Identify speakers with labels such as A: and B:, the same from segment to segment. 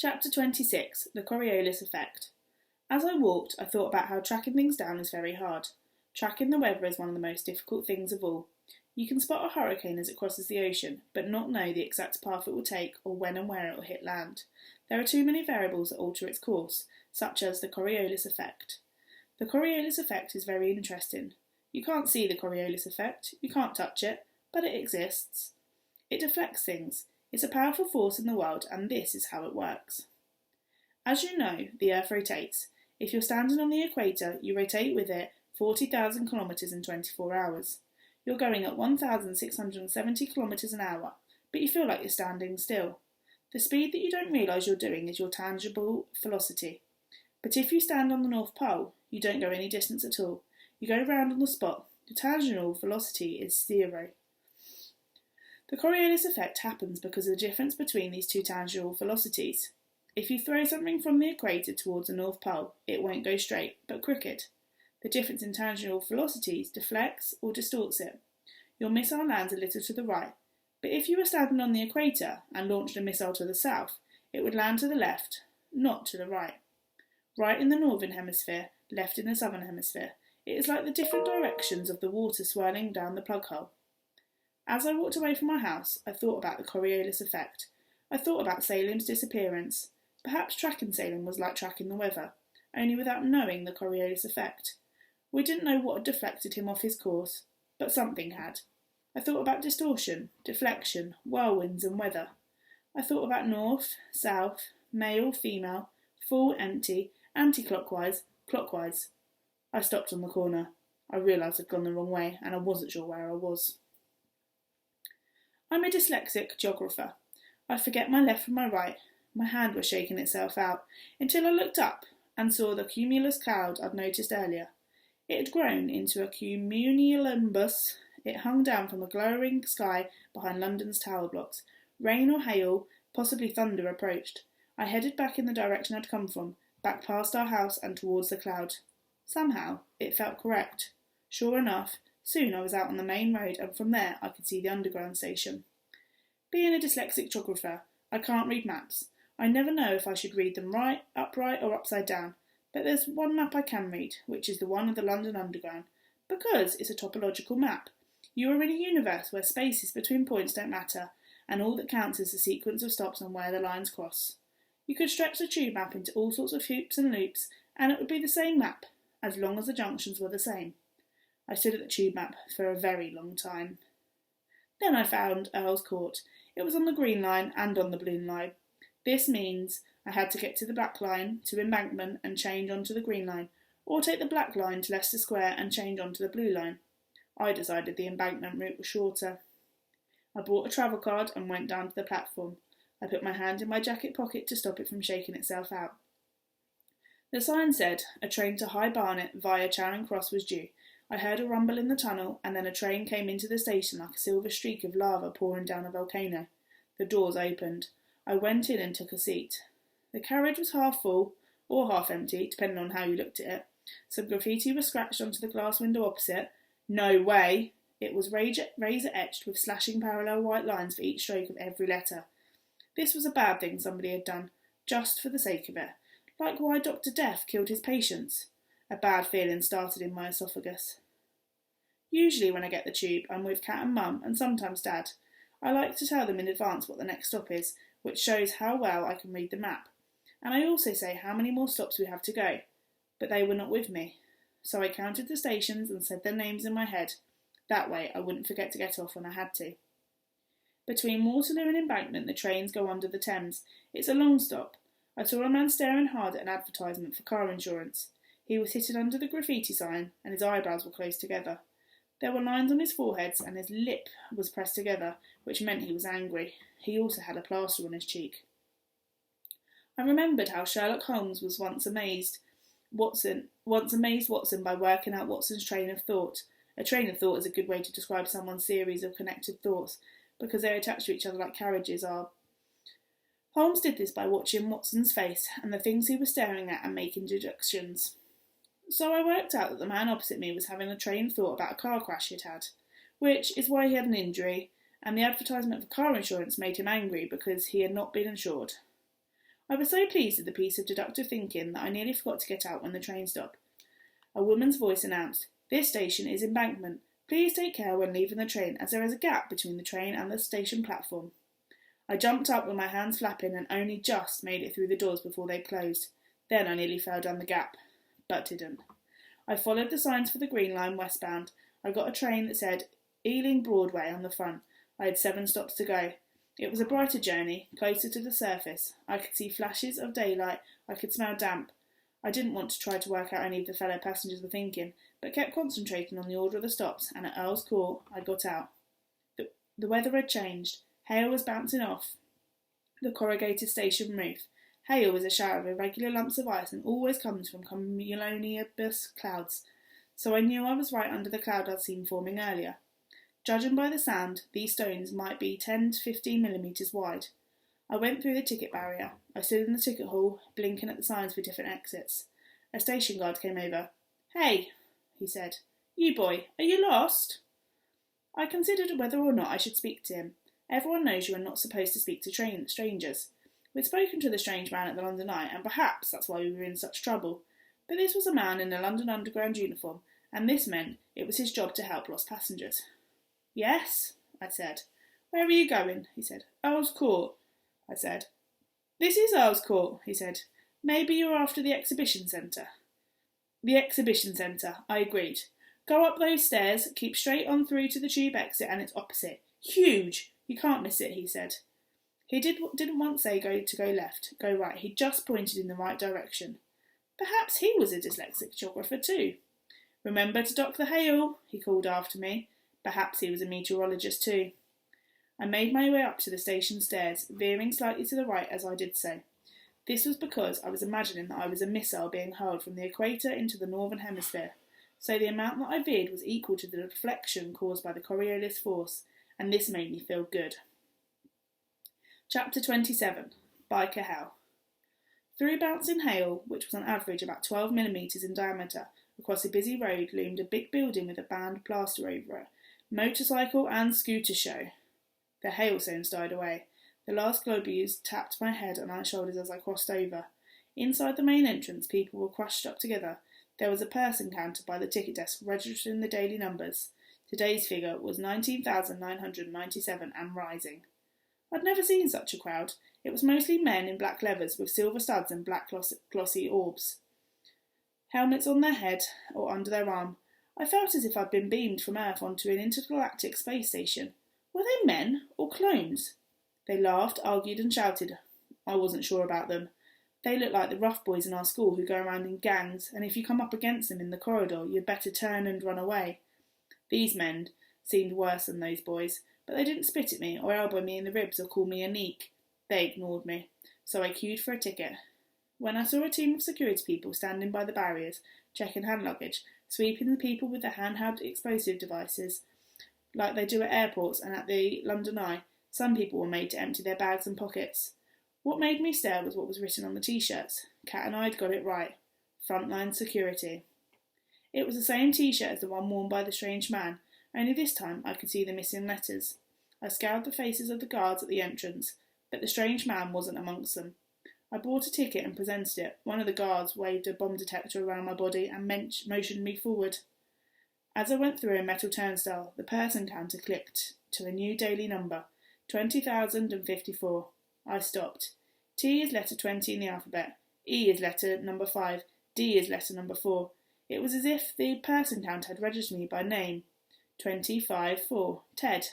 A: Chapter 26, the Coriolis Effect. As I walked, I thought about how tracking things down is very hard. Tracking the weather is one of the most difficult things of all. You can spot a hurricane as it crosses the ocean, but not know the exact path it will take or when and where it will hit land. There are too many variables that alter its course, such as the Coriolis Effect. The Coriolis Effect is very interesting. You can't see the Coriolis Effect, you can't touch it, but it exists. It deflects things. It's a powerful force in the world, and this is how it works. As you know, the Earth rotates. If you're standing on the equator, you rotate with it 40,000 kilometres in 24 hours. You're going at 1,670 kilometres an hour, but you feel like you're standing still. The speed that you don't realise you're doing is your tangible velocity. But if you stand on the North Pole, you don't go any distance at all. You go round on the spot. Your tangible velocity is 0. The Coriolis effect happens because of the difference between these two tangible velocities. If you throw something from the equator towards the North Pole, it won't go straight, but crooked. The difference in tangible velocities deflects or distorts it. Your missile lands a little to the right, but if you were standing on the equator and launched a missile to the south, it would land to the left, not to the right. Right in the northern hemisphere, left in the southern hemisphere. It is like the different directions of the water swirling down the plug hole. As I walked away from my house, I thought about the Coriolis effect. I thought about Salem's disappearance. Perhaps tracking Salem was like tracking the weather, only without knowing the Coriolis effect. We didn't know what had deflected him off his course, but something had. I thought about distortion, deflection, whirlwinds and weather. I thought about north, south, male, female, full, empty, anti-clockwise, clockwise. I stopped on the corner. I realised I'd gone the wrong way and I wasn't sure where I was. I'm a dyslexic geographer. I forget my left from my right. My hand was shaking itself out until I looked up and saw the cumulus cloud I'd noticed earlier. It had grown into a cumulonimbus. It hung down from a glowering sky behind London's tower blocks. Rain or hail, possibly thunder, approached. I headed back in the direction I'd come from, back past our house and towards the cloud. Somehow, it felt correct. Sure enough, soon I was out on the main road and from there I could see the underground station. Being a dyslexic geographer, I can't read maps. I never know if I should read them right, upright or upside down, but there's one map I can read, which is the one of the London Underground, because it's a topological map. You are in a universe where spaces between points don't matter, and all that counts is the sequence of stops and where the lines cross. You could stretch the tube map into all sorts of hoops and loops, and it would be the same map, as long as the junctions were the same. I stood at the tube map for a very long time. Then I found Earl's Court. It was on the Green Line and on the Blue Line. This means I had to get to the Black Line, to Embankment and change onto the Green Line, or take the Black Line to Leicester Square and change onto the Blue Line. I decided the Embankment route was shorter. I bought a travel card and went down to the platform. I put my hand in my jacket pocket to stop it from shaking itself out. The sign said a train to High Barnet via Charing Cross was due. I heard a rumble in the tunnel, and then a train came into the station like a silver streak of lava pouring down a volcano. The doors opened. I went in and took a seat. The carriage was half full, or half empty, depending on how you looked at it. Some graffiti was scratched onto the glass window opposite. No way! It was razor-etched with slashing parallel white lines for each stroke of every letter. This was a bad thing somebody had done, just for the sake of it. Like why Dr. Death killed his patients. A bad feeling started in my esophagus. Usually when I get the tube, I'm with Cat and Mum, and sometimes Dad. I like to tell them in advance what the next stop is, which shows how well I can read the map. And I also say how many more stops we have to go. But they were not with me. So I counted the stations and said their names in my head. That way I wouldn't forget to get off when I had to. Between Waterloo and Embankment, the trains go under the Thames. It's a long stop. I saw a man staring hard at an advertisement for car insurance. He was sitting under the graffiti sign, and his eyebrows were close together. There were lines on his forehead, and his lip was pressed together, which meant he was angry. He also had a plaster on his cheek. I remembered how Sherlock Holmes was once amazed Watson by working out Watson's train of thought. A train of thought is a good way to describe someone's series of connected thoughts, because they're attached to each other like carriages are. Holmes did this by watching Watson's face and the things he was staring at and making deductions. So I worked out that the man opposite me was having a train of thought about a car crash he'd had, which is why he had an injury, and the advertisement for car insurance made him angry because he had not been insured. I was so pleased with the piece of deductive thinking that I nearly forgot to get out when the train stopped. A woman's voice announced, "This station is Embankment. Please take care when leaving the train, as there is a gap between the train and the station platform." I jumped up with my hands flapping and only just made it through the doors before they closed. Then I nearly fell down the gap, but didn't. I followed the signs for the Green Line westbound. I got a train that said Ealing Broadway on the front. I had 7 stops to go. It was a brighter journey, closer to the surface. I could see flashes of daylight. I could smell damp. I didn't want to try to work out any of the fellow passengers were thinking, but kept concentrating on the order of the stops, and at Earl's Court I got out. The weather had changed. Hale was bouncing off the corrugated station roof. Hale is a shower of irregular lumps of ice and always comes from cumulonimbus clouds, so I knew I was right under the cloud I'd seen forming earlier. Judging by the sound, these stones might be 10 to 15 millimetres wide. I went through the ticket barrier. I stood in the ticket hall, blinking at the signs for different exits. A station guard came over. "Hey," he said. "You boy, are you lost?" I considered whether or not I should speak to him. Everyone knows you are not supposed to speak to strangers. We'd spoken to the strange man at the London Eye, and perhaps that's why we were in such trouble. But this was a man in a London Underground uniform, and this meant it was his job to help lost passengers. "Yes," I said. "Where are you going?" he said. "Earl's Court," I said. "This is Earl's Court," he said. "Maybe you're after the exhibition centre." "The exhibition centre," I agreed. "Go up those stairs, keep straight on through to the tube exit, and it's opposite. Huge! You can't miss it," he said. He didn't once say go left, go right. He just pointed in the right direction. Perhaps he was a dyslexic geographer too. "Remember to dock the Hale," he called after me. Perhaps he was a meteorologist too. I made my way up to the station stairs, veering slightly to the right as I did so. This was because I was imagining that I was a missile being hurled from the equator into the northern hemisphere, so the amount that I veered was equal to the deflection caused by the Coriolis force, and this made me feel good. Chapter 27. Biker Hell. Through Bouncing Hale, which was on average about 12 millimetres in diameter, across a busy road loomed a big building with a band plaster over it. Motorcycle and scooter show. The hailstones died away. The last globules tapped my head and my shoulders as I crossed over. Inside the main entrance, people were crushed up together. There was a person counter by the ticket desk registering the daily numbers. Today's figure was 19,997 and rising. I'd never seen such a crowd. It was mostly men in black leathers with silver studs and black glossy orbs. Helmets on their head or under their arm. I felt as if I'd been beamed from Earth onto an intergalactic space station. Were they men or clones? They laughed, argued and shouted. I wasn't sure about them. They looked like the rough boys in our school who go around in gangs, and if you come up against them in the corridor, you'd better turn and run away. These men seemed worse than those boys, but they didn't spit at me or elbow me in the ribs or call me a neek. They ignored me, so I queued for a ticket. When I saw a team of security people standing by the barriers, checking hand luggage, sweeping the people with their handheld explosive devices, like they do at airports and at the London Eye, some people were made to empty their bags and pockets. What made me stare was what was written on the T-shirts. Cat and I'd got it right. Frontline Security. It was the same T-shirt as the one worn by the strange man, only this time I could see the missing letters. I scoured the faces of the guards at the entrance, but the strange man wasn't amongst them. I bought a ticket and presented it. One of the guards waved a bomb detector around my body and motioned me forward. As I went through a metal turnstile, the person counter clicked to a new daily number, 20,054. I stopped. T is letter 20 in the alphabet. E is letter number 5. D is letter number 4. It was as if the person counter had registered me by name. 25-4. Ted.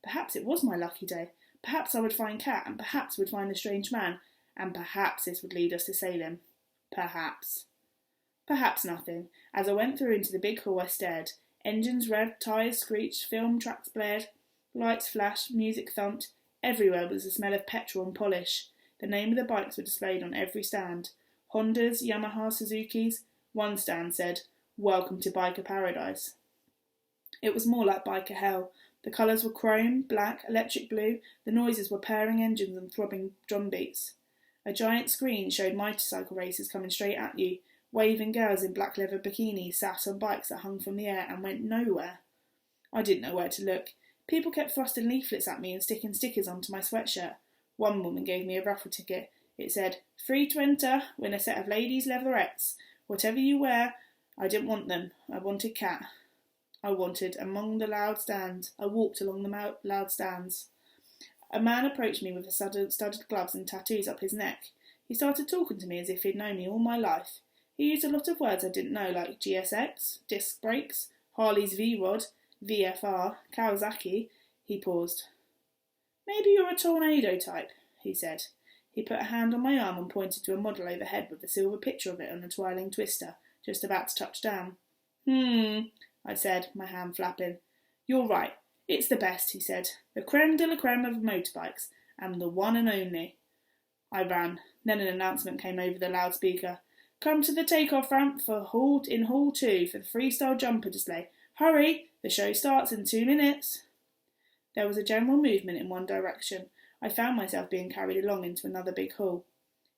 A: Perhaps it was my lucky day. Perhaps I would find Cat, and perhaps would find the strange man, and perhaps this would lead us to Salem. Perhaps. Perhaps nothing. As I went through into the big hall, I stared. Engines revved, tyres screeched, film tracks blared, lights flashed, music thumped. Everywhere was the smell of petrol and polish. The name of the bikes were displayed on every stand. Hondas, Yamaha, Suzukis. One stand said, "Welcome to Biker Paradise." It was more like Biker Hell. The colours were chrome, black, electric blue. The noises were purring engines and throbbing drum beats. A giant screen showed motorcycle races coming straight at you. Waving girls in black leather bikinis sat on bikes that hung from the air and went nowhere. I didn't know where to look. People kept thrusting leaflets at me and sticking stickers onto my sweatshirt. One woman gave me a raffle ticket. It said, "Free to enter, win a set of ladies' leatherettes. Whatever you wear, I didn't want them. I wanted Cat." I walked along the loud stands. A man approached me with the studded gloves and tattoos up his neck. He started talking to me as if he'd known me all my life. He used a lot of words I didn't know, like GSX, disc brakes, Harley's V-Rod, VFR, Kawasaki. He paused. "Maybe you're a tornado type," he said. He put a hand on my arm and pointed to a model overhead with a silver picture of it on a twirling twister, just about to touch down. I said, my hand flapping. "You're right. It's the best," he said. "The creme de la creme of motorbikes, and the one and only." I ran. Then an announcement came over the loudspeaker. "Come to the takeoff ramp in Hall 2 for the Freestyle jumper display. Hurry! The show starts in 2 minutes." There was a general movement in one direction. I found myself being carried along into another big hall.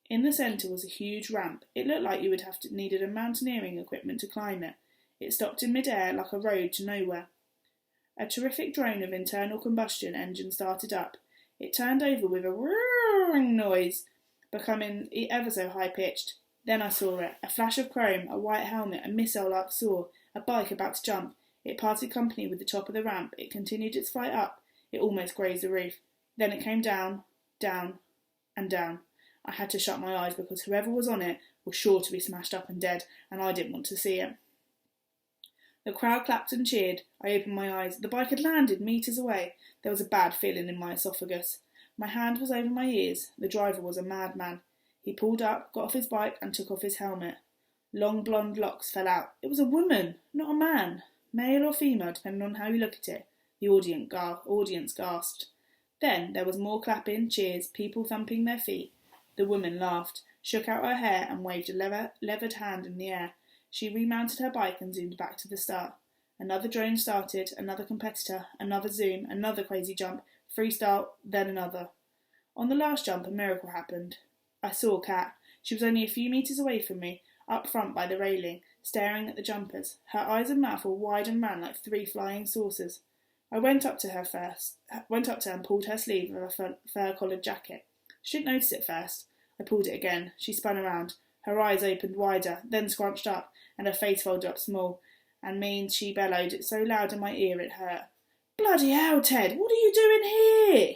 A: In the centre was a huge ramp. It looked like you would have needed a mountaineering equipment to climb it. It stopped in mid-air like a road to nowhere. A terrific drone of internal combustion engine started up. It turned over with a whirring noise, becoming ever so high-pitched. Then I saw it. A flash of chrome, a white helmet, a missile-like saw, a bike about to jump. It parted company with the top of the ramp. It continued its flight up. It almost grazed the roof. Then it came down, down, and down. I had to shut my eyes because whoever was on it was sure to be smashed up and dead, and I didn't want to see it. The crowd clapped and cheered. I opened my eyes. The bike had landed metres away. There was a bad feeling in my esophagus. My hand was over my ears. The driver was a madman. He pulled up, got off his bike, and took off his helmet. Long blonde locks fell out. It was a woman, not a man. Male or female, depending on how you look at it. The audience gasped. Then there was more clapping, cheers, people thumping their feet. The woman laughed, shook out her hair, and waved a levered hand in the air. She remounted her bike and zoomed back to the start. Another drone started, another competitor, another zoom, another crazy jump, freestyle, then another. On the last jump, a miracle happened. I saw Cat. She was only a few metres away from me, up front by the railing, staring at the jumpers. Her eyes and mouth were wide and round like 3 flying saucers. I went up to her and pulled her sleeve of a fur-collared jacket. She didn't notice it first. I pulled it again. She spun around. Her eyes opened wider, then scrunched up, and her face folded up small, and she bellowed it so loud in my ear it hurt. "Bloody hell, Ted, what are you doing here?"